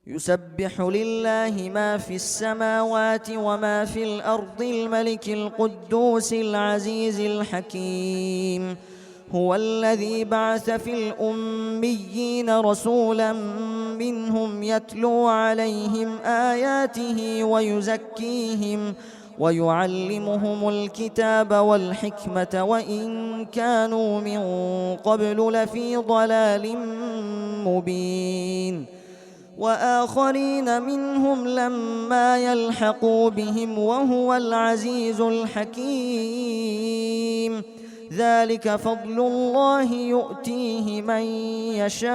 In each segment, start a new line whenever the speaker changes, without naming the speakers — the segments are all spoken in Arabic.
يسبح لله ما في السماوات وما في الأرض الملك القدوس العزيز الحكيم. هو الذي بعث في الأميين رسولا منهم يتلو عليهم آياته ويزكيهم ويعلمهم الكتاب والحكمة وإن كانوا من قبل لفي ضلال مبين. وآخرين منهم لما يلحقوا بهم وهو العزيز الحكيم. ذلك فضل الله يؤتيه من يشاء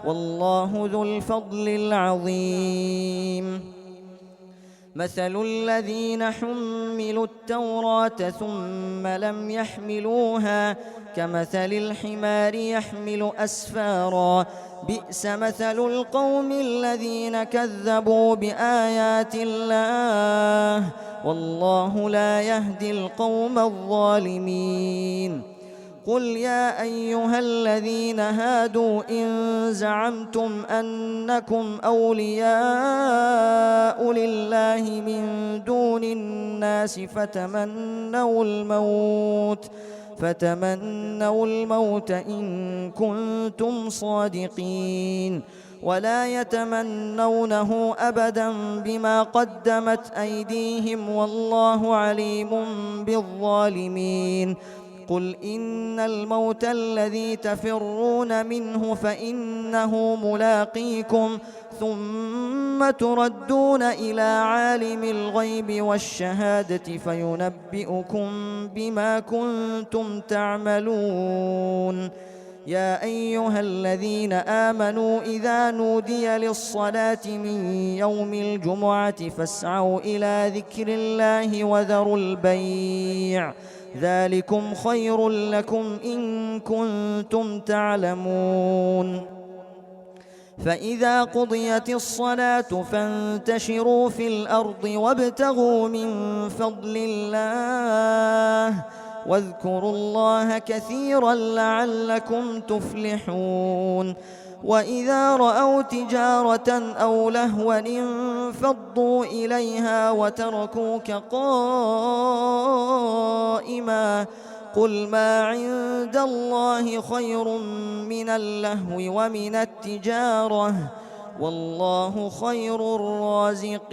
والله ذو الفضل العظيم. مثل الذين حملوا التوراة ثم لم يحملوها كمثل الحمار يحمل أسفارا بئس مثل القوم الذين كذبوا بآيات الله والله لا يهدي القوم الظالمين. قل يا أيها الذين هادوا إن زعمتم أنكم أولياء لله من دون الناس فتمنوا الموت إن كنتم صادقين ولا يتمنونه أبدا بما قدمت أيديهم والله عليم بالظالمين. قل إن الموت الذي تفرون منه فإنه ملاقيكم ثم تردون إلى عالم الغيب والشهادة فينبئكم بما كنتم تعملون. يا أيها الذين آمنوا إذا نودي للصلاة من يوم الجمعة فاسعوا إلى ذكر الله وذروا البيع ذلكم خير لكم إن كنتم تعلمون. فإذا قضيت الصلاة فانتشروا في الأرض وابتغوا من فضل الله واذكروا الله كثيرا لعلكم تفلحون. وإذا رأوا تجارة أو لهوا انفضوا إليها وتركوك قائما قل ما عند الله خير من اللهو ومن التجارة والله خير الرازقين.